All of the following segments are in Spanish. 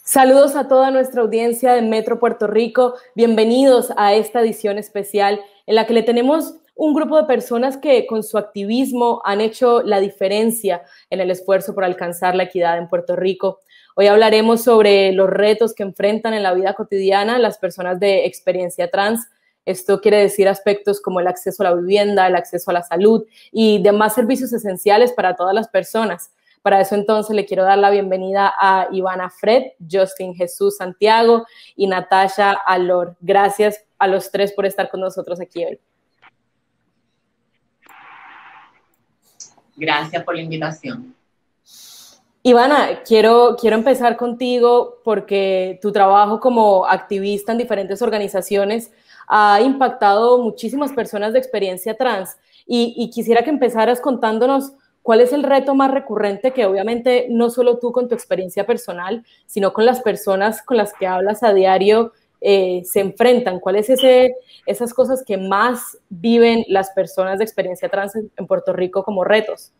Saludos a toda nuestra audiencia de Metro Puerto Rico. Bienvenidos a esta edición especial en la que le tenemos un grupo de personas que con su activismo han hecho la diferencia en el esfuerzo por alcanzar la equidad en Puerto Rico. Hoy hablaremos sobre los retos que enfrentan en la vida cotidiana las personas de experiencia trans. Esto quiere decir aspectos como el acceso a la vivienda, el acceso a la salud y demás servicios esenciales para todas las personas. Para eso entonces le quiero dar la bienvenida a Ivana Fred, Justin Jesús Santiago y Natasha Alor. Gracias a los tres por estar con nosotros aquí hoy. Gracias por la invitación. Ivana, quiero empezar contigo porque tu trabajo como activista en diferentes organizaciones ha impactado muchísimas personas de experiencia trans y quisiera que empezaras contándonos ¿cuál es el reto más recurrente que obviamente no solo tú con tu experiencia personal, sino con las personas con las que hablas a diario se enfrentan? ¿Cuáles esas cosas que más viven las personas de experiencia trans en Puerto Rico como retos?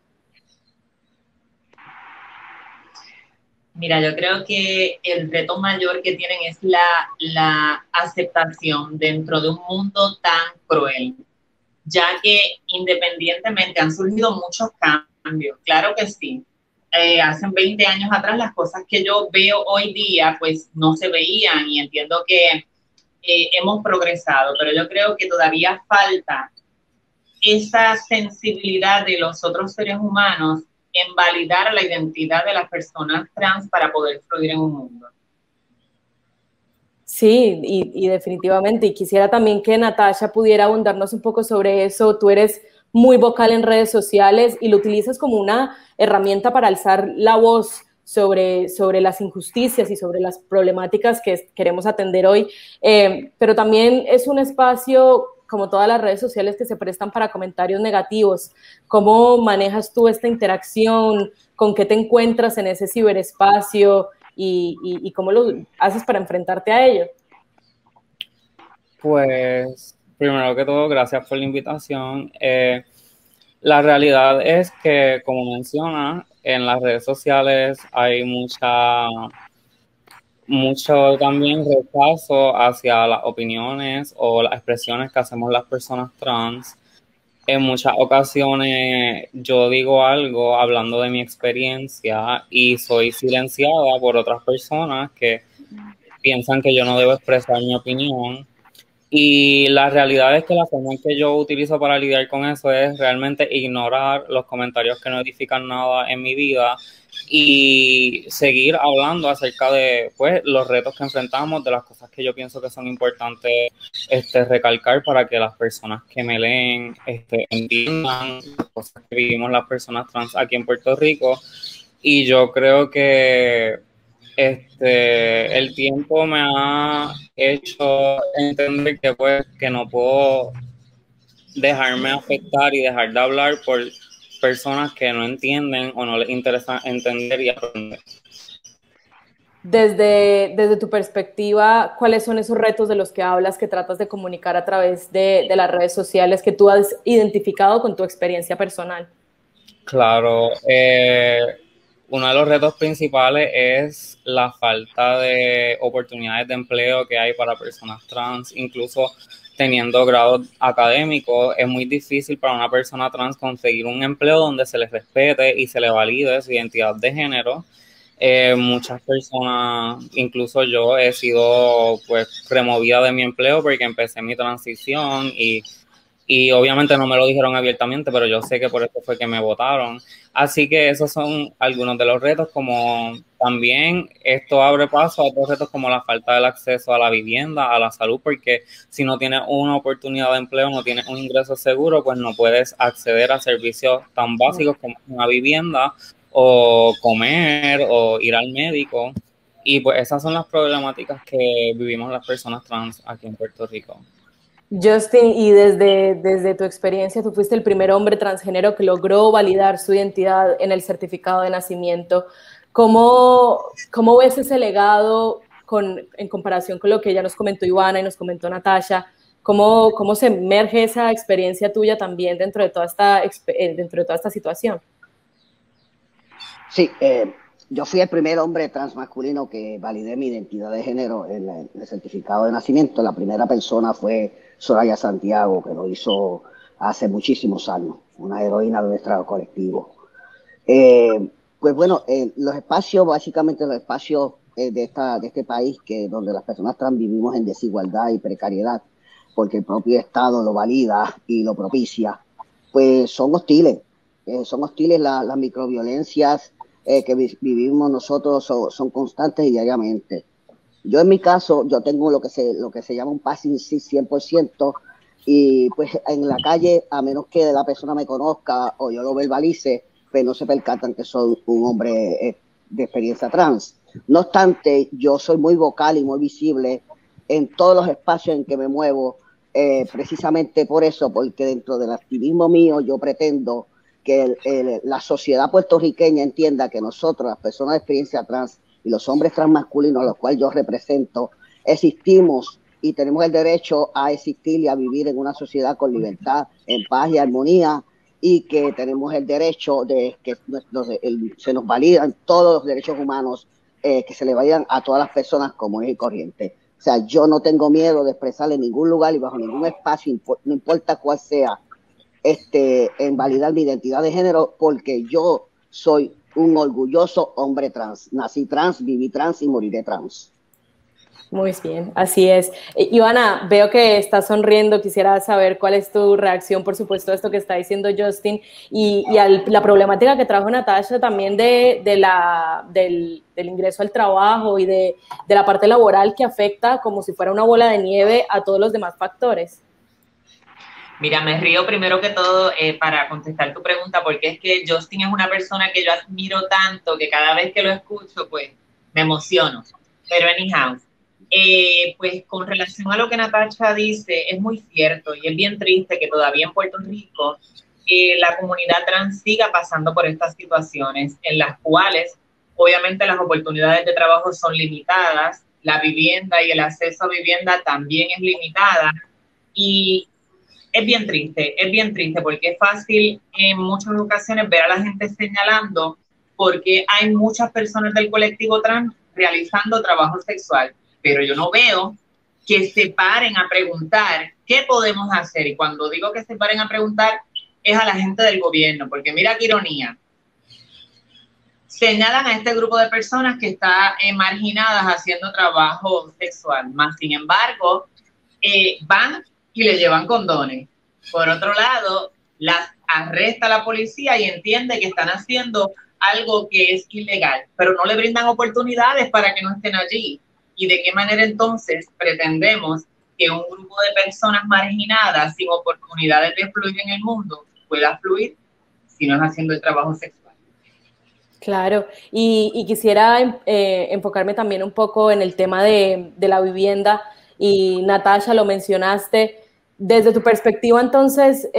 Mira, yo creo que el reto mayor que tienen es la aceptación dentro de un mundo tan cruel, ya que independientemente han surgido muchos cambios, claro que sí. Hace 20 años atrás las cosas que yo veo hoy día pues no se veían y entiendo que hemos progresado, pero yo creo que todavía falta esa sensibilidad de los otros seres humanos en validar la identidad de las personas trans para poder fluir en un mundo. Sí, y definitivamente. Y quisiera también que Natasha pudiera abundarnos un poco sobre eso. Tú eres muy vocal en redes sociales y lo utilizas como una herramienta para alzar la voz sobre las injusticias y sobre las problemáticas que queremos atender hoy. Pero también es un espacio, como todas las redes sociales, que se prestan para comentarios negativos. ¿Cómo manejas tú esta interacción? ¿Con qué te encuentras en ese ciberespacio? ¿Y cómo lo haces para enfrentarte a ello? Pues, primero que todo, gracias por la invitación. La realidad es que, como menciona, en las redes sociales hay mucho también rechazo hacia las opiniones o las expresiones que hacemos las personas trans. En muchas ocasiones yo digo algo hablando de mi experiencia y soy silenciada por otras personas que piensan que yo no debo expresar mi opinión. Y la realidad es que la forma en que yo utilizo para lidiar con eso es realmente ignorar los comentarios que no edifican nada en mi vida y seguir hablando acerca de pues, los retos que enfrentamos, de las cosas que yo pienso que son importantes recalcar para que las personas que me leen entiendan las cosas que vivimos las personas trans aquí en Puerto Rico. Y yo creo que el tiempo me ha hecho entender que pues que no puedo dejarme afectar y dejar de hablar por personas que no entienden o no les interesa entender y aprender. Desde tu perspectiva, ¿cuáles son esos retos de los que hablas, que tratas de comunicar a través de las redes sociales que tú has identificado con tu experiencia personal? Claro, uno de los retos principales es la falta de oportunidades de empleo que hay para personas trans, incluso teniendo grados académicos, es muy difícil para una persona trans conseguir un empleo donde se les respete y se le valide su identidad de género. Muchas personas, incluso yo, he sido pues removida de mi empleo porque empecé mi transición y obviamente no me lo dijeron abiertamente, pero yo sé que por eso fue que me votaron. Así que esos son algunos de los retos, como también esto abre paso a otros retos como la falta del acceso a la vivienda, a la salud, porque si no tienes una oportunidad de empleo, no tienes un ingreso seguro, pues no puedes acceder a servicios tan básicos como una vivienda o comer o ir al médico. Y pues esas son las problemáticas que vivimos las personas trans aquí en Puerto Rico. Justin, y desde tu experiencia, tú fuiste el primer hombre transgénero que logró validar su identidad en el certificado de nacimiento. ¿Cómo ves ese legado en comparación con lo que ya nos comentó Ivana y nos comentó Natasha? ¿Cómo se emerge esa experiencia tuya también dentro de toda esta situación? Sí, yo fui el primer hombre transmasculino que validé mi identidad de género en el certificado de nacimiento. La primera persona fue Soraya Santiago, que lo hizo hace muchísimos años, una heroína de nuestro colectivo. Pues bueno, los espacios, básicamente los espacios de este país, donde las personas trans vivimos en desigualdad y precariedad, porque el propio Estado lo valida y lo propicia, pues son hostiles. Son hostiles las microviolencias que vivimos nosotros, son constantes y diariamente. Yo en mi caso, yo tengo lo que se llama un passing 100%, y pues en la calle, a menos que la persona me conozca o yo lo verbalice, pues no se percatan que soy un hombre de experiencia trans. No obstante, yo soy muy vocal y muy visible en todos los espacios en que me muevo, precisamente por eso, porque dentro del activismo mío yo pretendo que la sociedad puertorriqueña entienda que nosotros, las personas de experiencia trans y los hombres transmasculinos, a los cuales yo represento, existimos y tenemos el derecho a existir y a vivir en una sociedad con libertad, en paz y armonía, y que tenemos el derecho de que se nos validan todos los derechos humanos, que se le validan a todas las personas comunes y corrientes. O sea, yo no tengo miedo de expresar en ningún lugar y bajo ningún espacio, no importa cuál sea, en validar mi identidad de género, porque yo soy un orgulloso hombre trans. Nací trans, viví trans y moriré trans. Muy bien, así es. Ivana, veo que estás sonriendo. Quisiera saber cuál es tu reacción, por supuesto, a esto que está diciendo Justin y a la problemática que trajo Natasha también del ingreso al trabajo y de la parte laboral que afecta como si fuera una bola de nieve a todos los demás factores. Mira, me río primero que todo para contestar tu pregunta, porque es que Justin es una persona que yo admiro tanto que cada vez que lo escucho, pues me emociono. Pero anyhow, pues con relación a lo que Natasha dice, es muy cierto y es bien triste que todavía en Puerto Rico la comunidad trans siga pasando por estas situaciones en las cuales obviamente las oportunidades de trabajo son limitadas, la vivienda y el acceso a vivienda también es limitada y es bien triste porque es fácil en muchas ocasiones ver a la gente señalando porque hay muchas personas del colectivo trans realizando trabajo sexual, pero yo no veo que se paren a preguntar qué podemos hacer. Y cuando digo que se paren a preguntar es a la gente del gobierno, porque mira qué ironía. Señalan a este grupo de personas que está marginadas haciendo trabajo sexual, más sin embargo, van y le llevan condones. Por otro lado, las arresta la policía y entiende que están haciendo algo que es ilegal, pero no le brindan oportunidades para que no estén allí. ¿Y de qué manera entonces pretendemos que un grupo de personas marginadas sin oportunidades de fluir en el mundo pueda fluir si no es haciendo el trabajo sexual? Claro, y quisiera enfocarme también un poco en el tema de la vivienda, y Natasha, lo mencionaste. Desde tu perspectiva, entonces,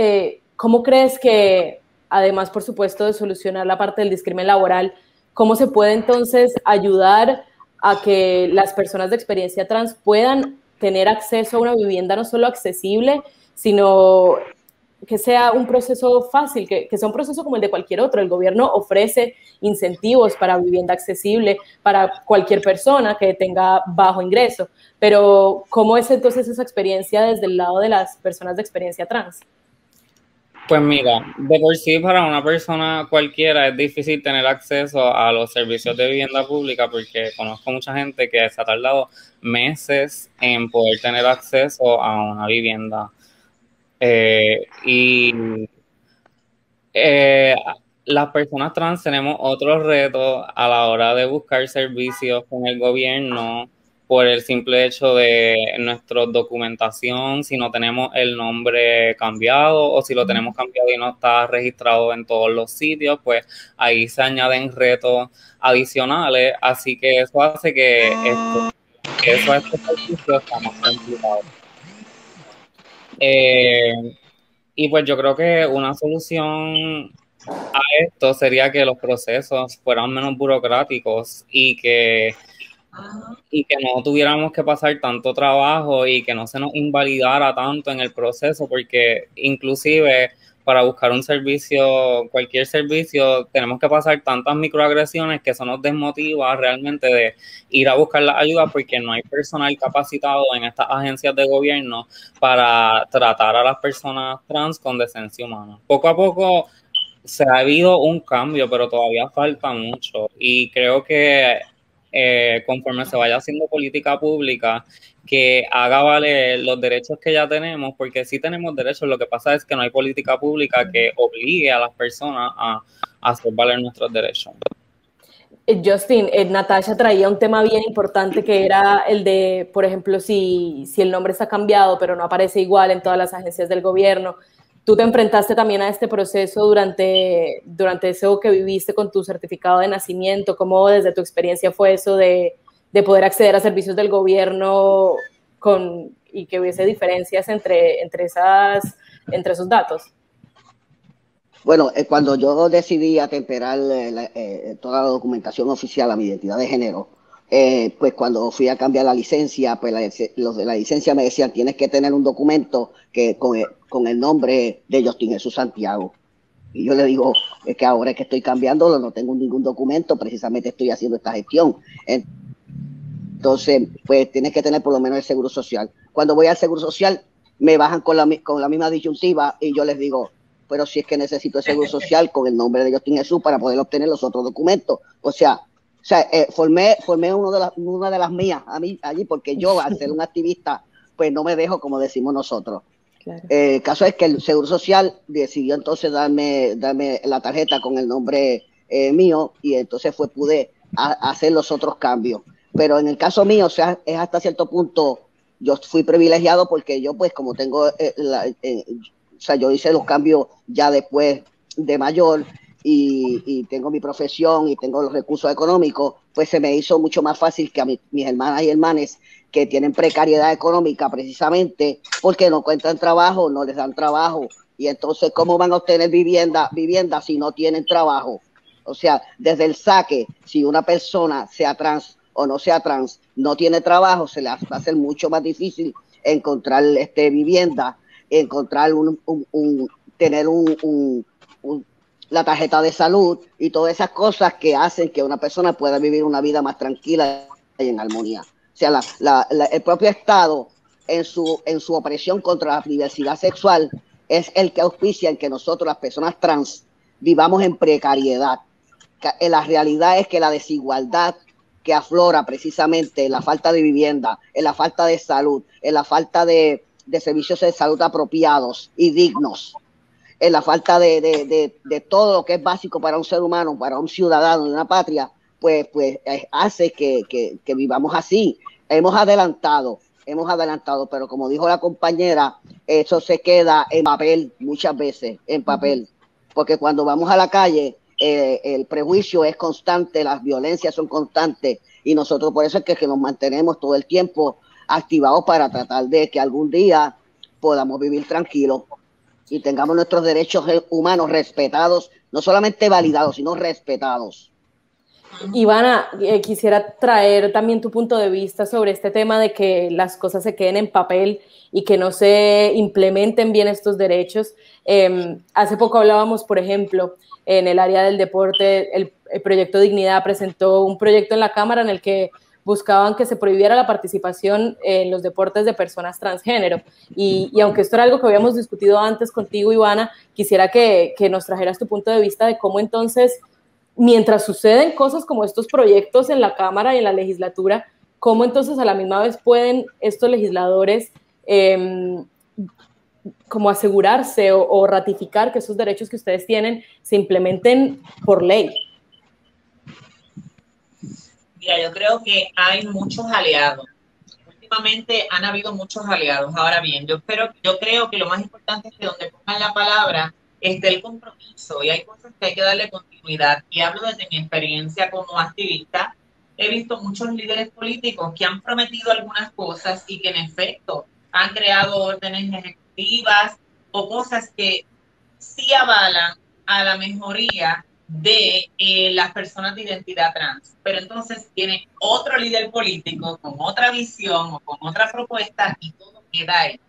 ¿cómo crees que, además, por supuesto, de solucionar la parte del discrimen laboral, cómo se puede entonces ayudar a que las personas de experiencia trans puedan tener acceso a una vivienda no solo accesible, sino que sea un proceso fácil, que sea un proceso como el de cualquier otro? El gobierno ofrece incentivos para vivienda accesible para cualquier persona que tenga bajo ingreso, pero ¿cómo es entonces esa experiencia desde el lado de las personas de experiencia trans? Pues mira, de por sí para una persona cualquiera es difícil tener acceso a los servicios de vivienda pública, porque conozco mucha gente que se ha tardado meses en poder tener acceso a una vivienda. Las personas trans tenemos otros retos a la hora de buscar servicios con el gobierno por el simple hecho de nuestra documentación, si no tenemos el nombre cambiado o si lo tenemos cambiado y no está registrado en todos los sitios, pues ahí se añaden retos adicionales, así que eso hace que estos servicios sean más complicados. Y pues yo creo que una solución a esto sería que los procesos fueran menos burocráticos y que no tuviéramos que pasar tanto trabajo y que no se nos invalidara tanto en el proceso, porque inclusive para buscar un servicio, cualquier servicio, tenemos que pasar tantas microagresiones que eso nos desmotiva realmente de ir a buscar la ayuda porque no hay personal capacitado en estas agencias de gobierno para tratar a las personas trans con decencia humana. Poco a poco se ha habido un cambio, pero todavía falta mucho y creo que conforme se vaya haciendo política pública que haga valer los derechos que ya tenemos, porque sí tenemos derechos, lo que pasa es que no hay política pública que obligue a las personas a hacer valer nuestros derechos. Justin, Natasha traía un tema bien importante que era el de, por ejemplo, si el nombre está cambiado pero no aparece igual en todas las agencias del gobierno. Tú te enfrentaste también a este proceso durante eso que viviste con tu certificado de nacimiento. ¿Cómo desde tu experiencia fue eso de poder acceder a servicios del gobierno y que hubiese diferencias entre esos datos? Bueno, cuando yo decidí atemperar toda la documentación oficial a mi identidad de género, pues cuando fui a cambiar la licencia, pues los de la licencia me decían, tienes que tener un documento que con el nombre de Justin Jesús Santiago. Y yo le digo, es que ahora es que estoy cambiándolo, no tengo ningún documento, precisamente estoy haciendo esta gestión. Entonces, pues tienes que tener por lo menos el Seguro Social. Cuando voy al Seguro Social, me bajan con la misma disyuntiva y yo les digo, pero si es que necesito el Seguro Social con el nombre de Justin Jesús para poder obtener los otros documentos. O sea, formé una de las mías allí, porque yo, al ser un activista, pues no me dejo, como decimos nosotros. Claro. El caso es que el Seguro Social decidió entonces darme la tarjeta con el nombre mío, y entonces pude hacer los otros cambios. Pero en el caso mío, o sea, es hasta cierto punto, yo fui privilegiado porque yo, pues, como tengo, o sea, yo hice los cambios ya después de mayor y tengo mi profesión y tengo los recursos económicos, pues se me hizo mucho más fácil que a mis hermanas y hermanes que tienen precariedad económica precisamente porque no encuentran trabajo, no les dan trabajo. Y entonces, ¿cómo van a obtener vivienda si no tienen trabajo? O sea, desde el saque, si una persona, sea trans o no sea trans, no tiene trabajo, se le va a hacer mucho más difícil encontrar vivienda, encontrar tener la tarjeta de salud y todas esas cosas que hacen que una persona pueda vivir una vida más tranquila y en armonía. O sea, el propio Estado, en su opresión contra la diversidad sexual, es el que auspicia en que nosotros, las personas trans, vivamos en precariedad. La realidad es que la desigualdad que aflora precisamente en la falta de vivienda, en la falta de salud, en la falta de servicios de salud apropiados y dignos, en la falta de todo lo que es básico para un ser humano, para un ciudadano de una patria, pues hace que vivamos así. Hemos adelantado, pero como dijo la compañera, eso se queda en papel muchas veces, en papel, porque cuando vamos a la calle, el prejuicio es constante, las violencias son constantes, y nosotros por eso es que nos mantenemos todo el tiempo activados para tratar de que algún día podamos vivir tranquilos y tengamos nuestros derechos humanos respetados, no solamente validados, sino respetados. Ivana, quisiera traer también tu punto de vista sobre este tema de que las cosas se queden en papel y que no se implementen bien estos derechos. Hace poco hablábamos, por ejemplo, en el área del deporte, el Proyecto Dignidad presentó un proyecto en la Cámara en el que buscaban que se prohibiera la participación en los deportes de personas transgénero. Y aunque esto era algo que habíamos discutido antes contigo, Ivana, quisiera que nos trajeras tu punto de vista de cómo entonces, mientras suceden cosas como estos proyectos en la Cámara y en la legislatura, cómo entonces a la misma vez pueden estos legisladores como asegurarse o ratificar que esos derechos que ustedes tienen se implementen por ley. Mira, yo creo que hay muchos aliados. Últimamente han habido muchos aliados. Ahora bien, yo creo que lo más importante es que donde pongan la palabra esté el compromiso, y hay cosas que hay que darle continuidad. Y hablo desde mi experiencia como activista. He visto muchos líderes políticos que han prometido algunas cosas y que en efecto han creado órdenes ejecutivas o cosas que sí avalan a la mejoría de las personas de identidad trans. Pero entonces tiene otro líder político con otra visión o con otra propuesta y todo queda ahí.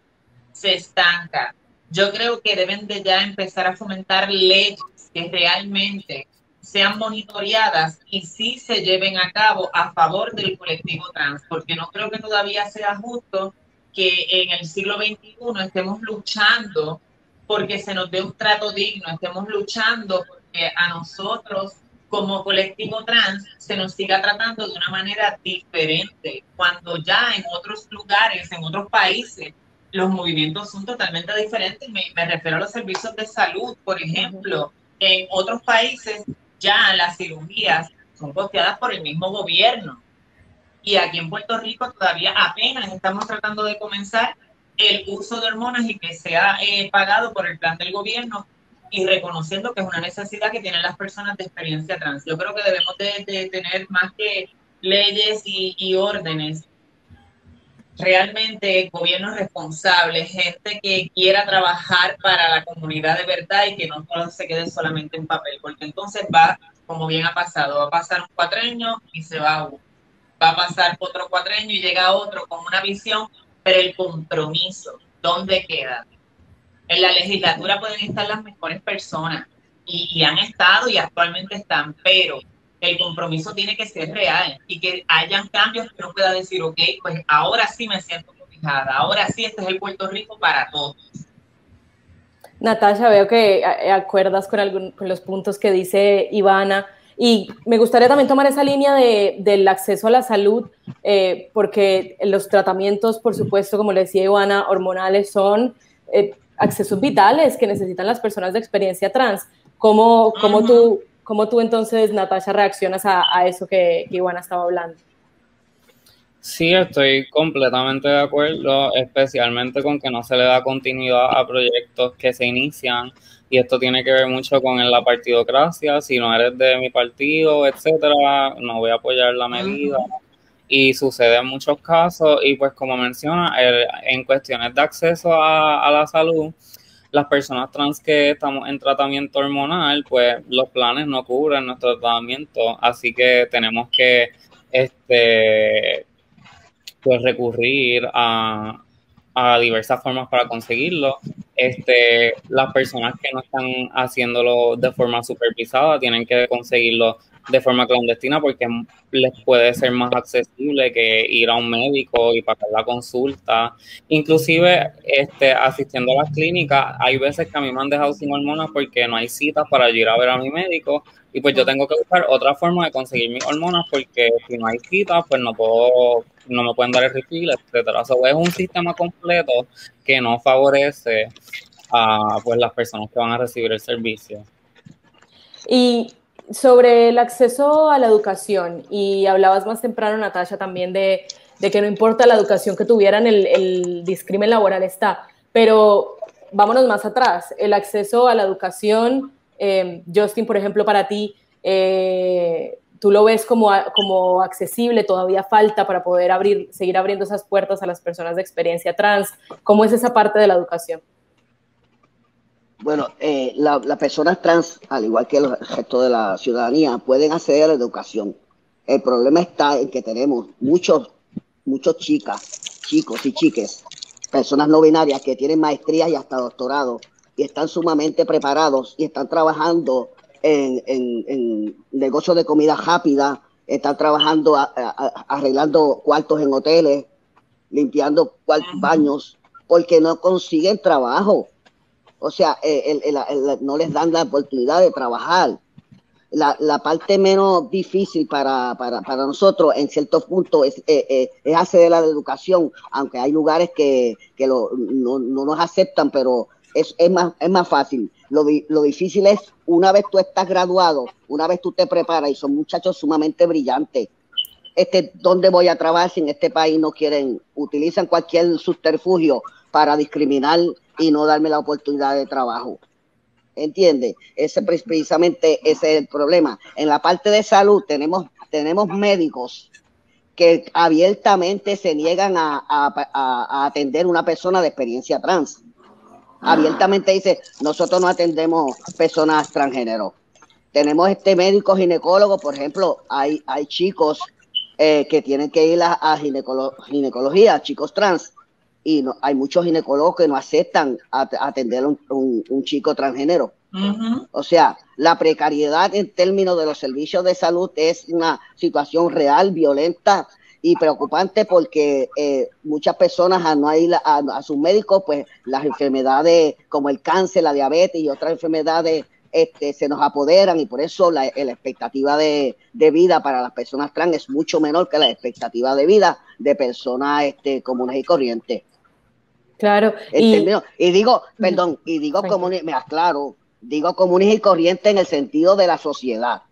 Se estanca. Yo creo que deben de ya empezar a fomentar leyes que realmente sean monitoreadas y sí se lleven a cabo a favor del colectivo trans, porque no creo que todavía sea justo que en el siglo XXI estemos luchando porque se nos dé un trato digno, estemos luchando porque a nosotros como colectivo trans se nos siga tratando de una manera diferente, cuando ya en otros lugares, en otros países, los movimientos son totalmente diferentes. Me refiero a los servicios de salud, por ejemplo. En otros países ya las cirugías son costeadas por el mismo gobierno. Y aquí en Puerto Rico todavía apenas estamos tratando de comenzar el uso de hormonas y que sea pagado por el plan del gobierno y reconociendo que es una necesidad que tienen las personas de experiencia trans. Yo creo que debemos de tener más que leyes y órdenes, realmente gobiernos responsables, gente que quiera trabajar para la comunidad de verdad y que no todo se quede solamente en papel, porque entonces va, como bien ha pasado, va a pasar un cuatrenio y se va uno, va a pasar otro cuatrenio y llega otro con una visión, pero el compromiso, ¿dónde queda? En la legislatura pueden estar las mejores personas y han estado y actualmente están, pero el compromiso tiene que ser real y que hayan cambios que uno pueda decir, ok, pues ahora sí me siento cobijada, ahora sí este es el Puerto Rico para todos. Natasha, veo que acuerdas con los puntos que dice Ivana, y me gustaría también tomar esa línea del acceso a la salud, porque los tratamientos, por supuesto, como le decía Ivana, hormonales son accesos vitales que necesitan las personas de experiencia trans. ¿Cómo tú entonces, Natasha, reaccionas a eso que Ivana estaba hablando? Sí, estoy completamente de acuerdo, especialmente con que no se le da continuidad a proyectos que se inician, y esto tiene que ver mucho con la partidocracia. Si no eres de mi partido, etcétera, no voy a apoyar la medida. Y sucede en muchos casos, y pues como menciona, en cuestiones de acceso a la salud, las personas trans que estamos en tratamiento hormonal, pues los planes no cubren nuestro tratamiento, así que tenemos que pues recurrir a diversas formas para conseguirlo. Las personas que no están haciéndolo de forma supervisada tienen que conseguirlo de forma clandestina, porque les puede ser más accesible que ir a un médico y pagar la consulta. Inclusive asistiendo a las clínicas, hay veces que a mí me han dejado sin hormonas porque no hay citas para ir a ver a mi médico, y pues yo tengo que buscar otra forma de conseguir mis hormonas, porque si no hay citas, pues no me pueden dar el refill, etcétera. So, es un sistema completo que no favorece a pues las personas que van a recibir el servicio. Y sobre el acceso a la educación, y hablabas más temprano, Natasha, también de que no importa la educación que tuvieran, el discrimen laboral está, pero vámonos más atrás, el acceso a la educación, Justin, por ejemplo, para ti, ¿tú lo ves como accesible? ¿Todavía falta para poder seguir abriendo esas puertas a las personas de experiencia trans? ¿Cómo es esa parte de la educación? Bueno, las personas trans, al igual que el resto de la ciudadanía, pueden acceder a la educación. El problema está en que tenemos muchos chicas, chicos y chiques, personas no binarias que tienen maestrías y hasta doctorados y están sumamente preparados y están trabajando en negocios de comida rápida, están trabajando arreglando cuartos en hoteles, limpiando baños, porque no consiguen trabajo. O sea, no les dan la oportunidad de trabajar. La parte menos difícil para nosotros, en ciertos puntos, es acceder a la educación, aunque hay lugares que no nos aceptan, pero es más fácil. Lo difícil es, una vez tú estás graduado, una vez tú te preparas, y son muchachos sumamente brillantes. ¿Dónde voy a trabajar si en este país no quieren? Utilizan cualquier subterfugio para discriminar y no darme la oportunidad de trabajo. ¿Entiendes? Precisamente ese es el problema. En la parte de salud tenemos médicos que abiertamente se niegan a atender una persona de experiencia trans. Abiertamente dice, nosotros no atendemos personas transgénero. Tenemos médicos ginecólogos, por ejemplo, hay chicos que tienen que ir a ginecología, chicos trans, y no, hay muchos ginecólogos que no aceptan atender a un chico transgénero. O sea, la precariedad en términos de los servicios de salud es una situación real, violenta y preocupante, porque muchas personas al no ir a sus médicos, pues las enfermedades como el cáncer, la diabetes y otras enfermedades se nos apoderan, y por eso la expectativa de vida para las personas trans es mucho menor que la expectativa de vida de personas comunes y corrientes. Claro. Y digo, perdón, y digo comunes, me aclaro, digo comunes y corrientes en el sentido de la sociedad.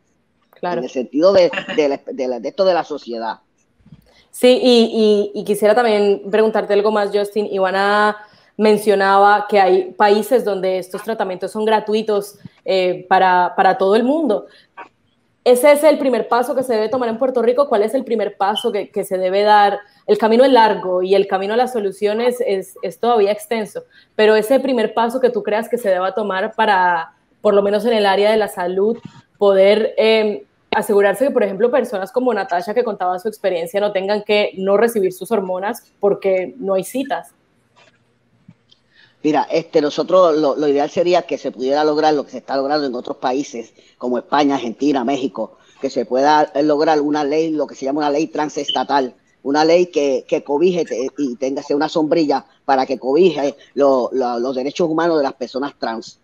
Claro. En el sentido de esto de la sociedad. Sí, y quisiera también preguntarte algo más, Justin. Ivana mencionaba que hay países donde estos tratamientos son gratuitos para todo el mundo. ¿Ese es el primer paso que se debe tomar en Puerto Rico? ¿Cuál es el primer paso que se debe dar? El camino es largo y el camino a las soluciones es todavía extenso, pero ese primer paso que tú creas que se deba tomar para, por lo menos en el área de la salud, poder asegurarse que, por ejemplo, personas como Natasha, que contaba su experiencia, no tengan que no recibir sus hormonas porque no hay citas. Mira, nosotros lo ideal sería que se pudiera lograr lo que se está logrando en otros países como España, Argentina, México, que se pueda lograr una ley, lo que se llama una ley transestatal, una ley que cobije y sea una sombrilla para que cobije los derechos humanos de las personas trans,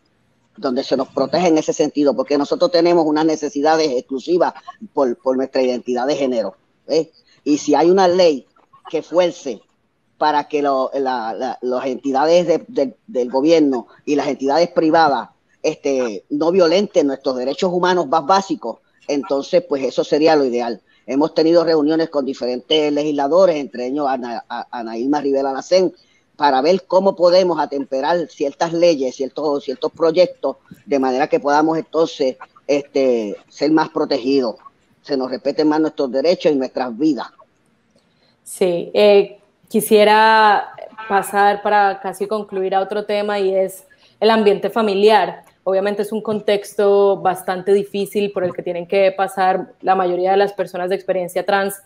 donde se nos protege en ese sentido, porque nosotros tenemos unas necesidades exclusivas por nuestra identidad de género. Y si hay una ley que fuerce para que las entidades del gobierno y las entidades privadas no violenten nuestros derechos humanos más básicos, entonces pues eso sería lo ideal. Hemos tenido reuniones con diferentes legisladores, entre ellos Ana Irma Rivera Lacén, para ver cómo podemos atemperar ciertas leyes, ciertos proyectos, de manera que podamos entonces ser más protegidos, se nos respeten más nuestros derechos y nuestras vidas. Sí, quisiera pasar para casi concluir a otro tema, y es el ambiente familiar. Obviamente es un contexto bastante difícil por el que tienen que pasar la mayoría de las personas de experiencia trans.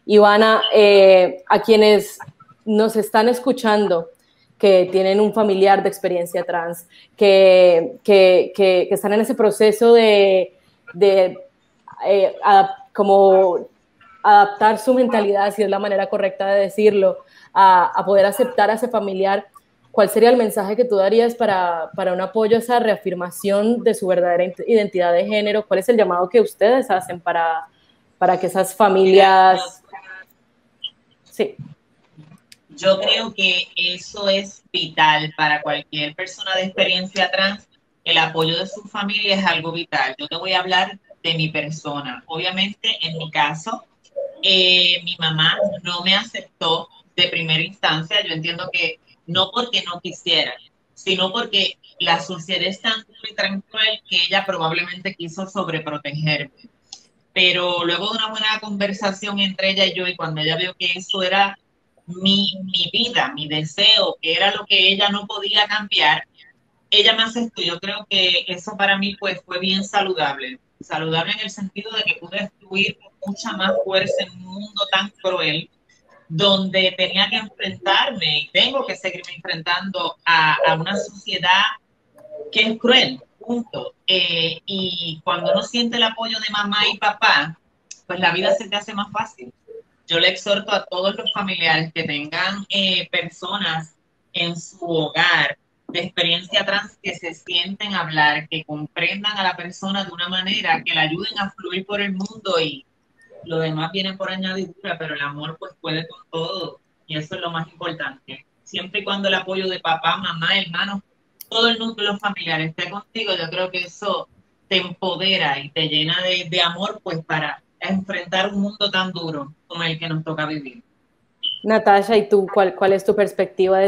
Ivana, a quienes nos están escuchando, que tienen un familiar de experiencia trans, que están en ese proceso como adaptar su mentalidad, si es la manera correcta de decirlo, a poder aceptar a ese familiar, ¿cuál sería el mensaje que tú darías para un apoyo a esa reafirmación de su verdadera identidad de género? ¿Cuál es el llamado que ustedes hacen para que esas familias... Sí. Yo creo que eso es vital para cualquier persona de experiencia trans. El apoyo de su familia es algo vital. Yo te voy a hablar de mi persona. Obviamente, en mi caso, mi mamá no me aceptó de primera instancia. Yo entiendo que no porque no quisiera, sino porque la sociedad es tan cruel que ella probablemente quiso sobreprotegerme. Pero luego de una buena conversación entre ella y yo, y cuando ella vio que eso era mi vida, mi deseo, que era lo que ella no podía cambiar, ella me aceptó. Yo creo que eso para mí pues fue bien saludable en el sentido de que pude fluir con mucha más fuerza en un mundo tan cruel, donde tenía que enfrentarme y tengo que seguirme enfrentando a una sociedad que es cruel, punto. Y cuando uno siente el apoyo de mamá y papá, pues la vida se te hace más fácil. Yo le exhorto a todos los familiares que tengan personas en su hogar de experiencia trans, que se sienten a hablar, que comprendan a la persona de una manera, que la ayuden a fluir por el mundo, y lo demás viene por añadidura, pero el amor pues puede con todo, y eso es lo más importante. Siempre y cuando el apoyo de papá, mamá, hermanos, todo el núcleo familiar esté contigo, yo creo que eso te empodera y te llena de amor pues para enfrentar un mundo tan duro como el que nos toca vivir. Natasha, ¿y tú cuál es tu perspectiva de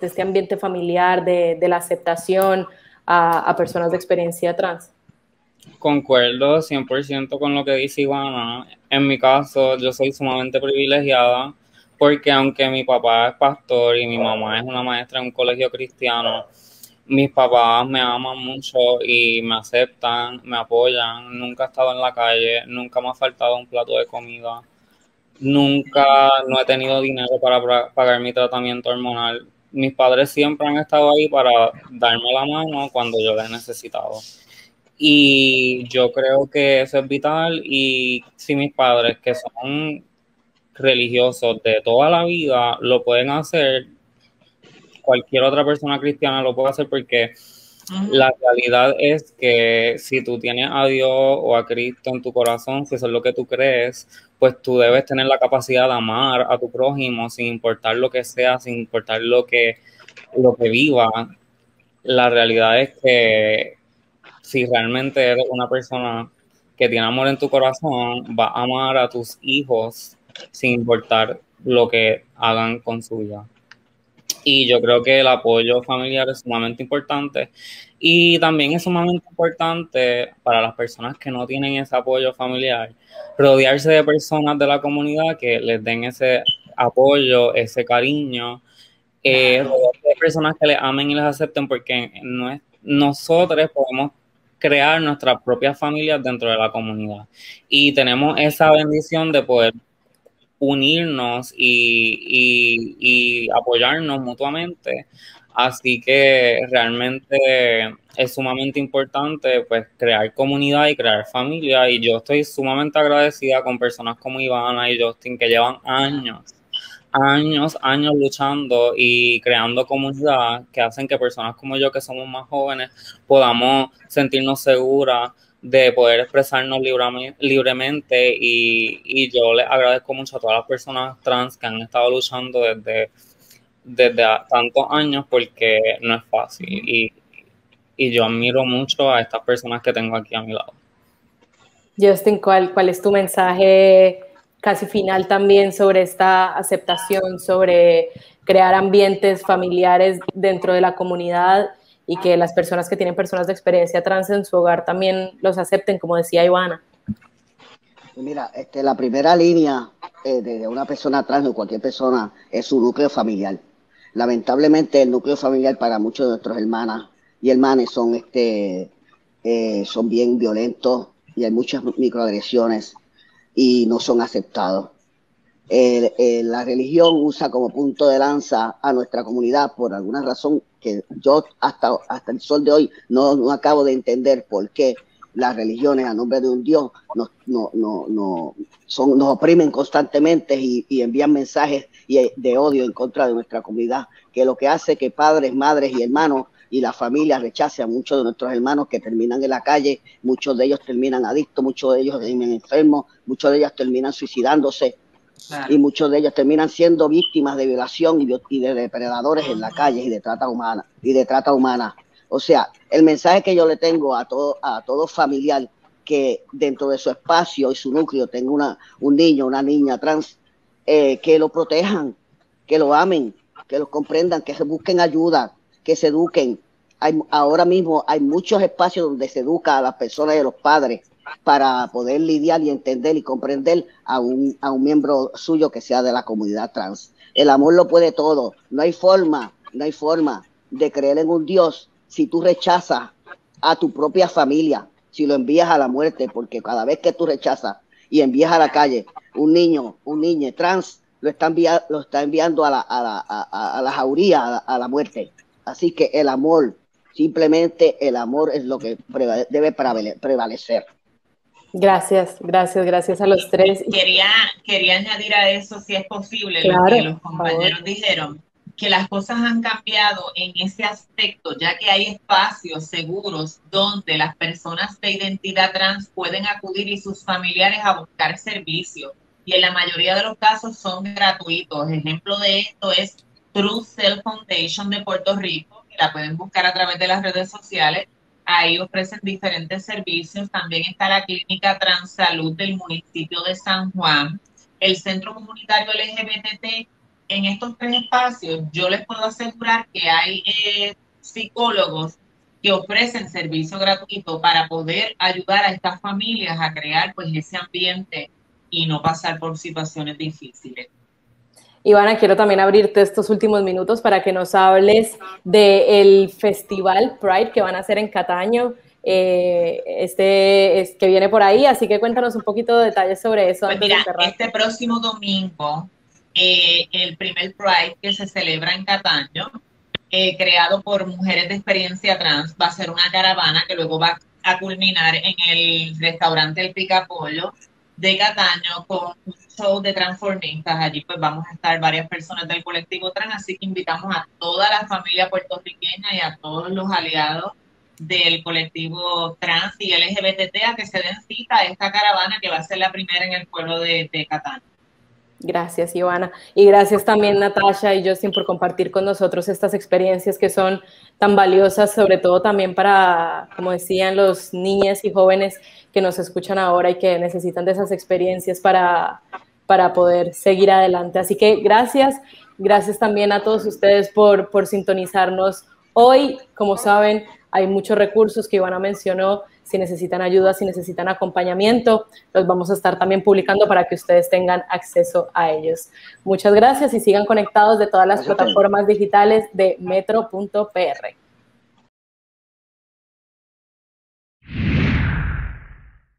este ambiente familiar, de la aceptación a personas de experiencia trans? Concuerdo 100% con lo que dice Ivana. En mi caso, yo soy sumamente privilegiada porque aunque mi papá es pastor y mi mamá es una maestra en un colegio cristiano, mis papás me aman mucho y me aceptan, me apoyan. Nunca he estado en la calle, nunca me ha faltado un plato de comida. nunca no he tenido dinero para pagar mi tratamiento hormonal. Mis padres siempre han estado ahí para darme la mano cuando yo la he necesitado. Y yo creo que eso es vital, y si mis padres, que son religiosos de toda la vida, lo pueden hacer, cualquier otra persona cristiana lo puede hacer, porque la realidad es que si tú tienes a Dios o a Cristo en tu corazón, si eso es lo que tú crees, pues tú debes tener la capacidad de amar a tu prójimo sin importar lo que sea, sin importar lo que viva. La realidad es que si realmente eres una persona que tiene amor en tu corazón, va a amar a tus hijos sin importar lo que hagan con su vida. Y yo creo que el apoyo familiar es sumamente importante, y también es sumamente importante para las personas que no tienen ese apoyo familiar, rodearse de personas de la comunidad que les den ese apoyo, ese cariño, rodearse de personas que les amen y les acepten, porque nosotros podemos crear nuestras propias familias dentro de la comunidad, y tenemos esa bendición de poder unirnos y apoyarnos mutuamente. Así que realmente es sumamente importante, pues, crear comunidad y crear familia, y yo estoy sumamente agradecida con personas como Ivana y Justin, que llevan años luchando y creando comunidad, que hacen que personas como yo, que somos más jóvenes, podamos sentirnos seguras de poder expresarnos libremente, y yo les agradezco mucho a todas las personas trans que han estado luchando desde tantos años, porque no es fácil, y yo admiro mucho a estas personas que tengo aquí a mi lado. Justin, ¿cuál es tu mensaje casi final también sobre esta aceptación, sobre crear ambientes familiares dentro de la comunidad, y que las personas que tienen personas de experiencia trans en su hogar también los acepten, como decía Ivana? Mira, la primera línea de una persona trans o cualquier persona es su núcleo familiar. Lamentablemente, el núcleo familiar para muchos de nuestros hermanas y hermanos son bien violentos, y hay muchas microagresiones y no son aceptados. La religión usa como punto de lanza a nuestra comunidad por alguna razón que yo hasta el sol de hoy no acabo de entender por qué las religiones, a nombre de un Dios, nos oprimen constantemente y envían mensajes de odio en contra de nuestra comunidad, que lo que hace que padres, madres y hermanos y la familia rechacen a muchos de nuestros hermanos, que terminan en la calle. Muchos de ellos terminan adictos, muchos de ellos terminan enfermos, muchos de ellos terminan suicidándose. Claro. Y muchos de ellos terminan siendo víctimas de violación y de depredadores en la calle y de trata humana. O sea, el mensaje que yo le tengo a todo familiar que dentro de su espacio y su núcleo tenga un niño, una niña trans, que lo protejan, que lo amen, que lo comprendan, que se busquen ayuda, que se eduquen. Ahora mismo hay muchos espacios donde se educa a las personas y a los padres para poder lidiar y entender y comprender a un miembro suyo que sea de la comunidad trans. El amor lo puede todo. No hay forma de creer en un Dios si tú rechazas a tu propia familia, si lo envías a la muerte, porque cada vez que tú rechazas y envías a la calle un niño, una niña trans, lo está enviando a la jauría, a la muerte. Así que el amor, simplemente el amor es lo que debe prevalecer. Gracias a los tres. Quería añadir a eso, si es posible, claro, lo que los compañeros dijeron, que las cosas han cambiado en ese aspecto, ya que hay espacios seguros donde las personas de identidad trans pueden acudir y sus familiares a buscar servicios, y en la mayoría de los casos son gratuitos. Ejemplo de esto es True Self Foundation de Puerto Rico, que la pueden buscar a través de las redes sociales. Ahí ofrecen diferentes servicios. También está la Clínica Transalud del municipio de San Juan, el Centro Comunitario LGBT. En estos tres espacios yo les puedo asegurar que hay psicólogos que ofrecen servicio gratuito para poder ayudar a estas familias a crear pues ese ambiente y no pasar por situaciones difíciles. Ivana, quiero también abrirte estos últimos minutos para que nos hables del Festival Pride que van a hacer en Cataño, que viene por ahí, así que cuéntanos un poquito de detalles sobre eso. Pues mira, este próximo domingo, el primer Pride que se celebra en Cataño, creado por mujeres de experiencia trans, va a ser una caravana que luego va a culminar en el restaurante El Picapollo de Cataño con un show de transformistas. Allí pues vamos a estar varias personas del colectivo trans, así que invitamos a toda la familia puertorriqueña y a todos los aliados del colectivo trans y LGBT a que se den cita a esta caravana que va a ser la primera en el pueblo de Cataño. Gracias, Ivana. Y gracias también, Natasha y Justin, por compartir con nosotros estas experiencias que son tan valiosas, sobre todo también para, como decían, los niños y jóvenes que nos escuchan ahora y que necesitan de esas experiencias para poder seguir adelante. Así que gracias también a todos ustedes por sintonizarnos hoy. Como saben, hay muchos recursos que Ivana mencionó. Si necesitan ayuda, si necesitan acompañamiento, los vamos a estar también publicando para que ustedes tengan acceso a ellos. Muchas gracias y sigan conectados de todas las plataformas digitales de metro.pr.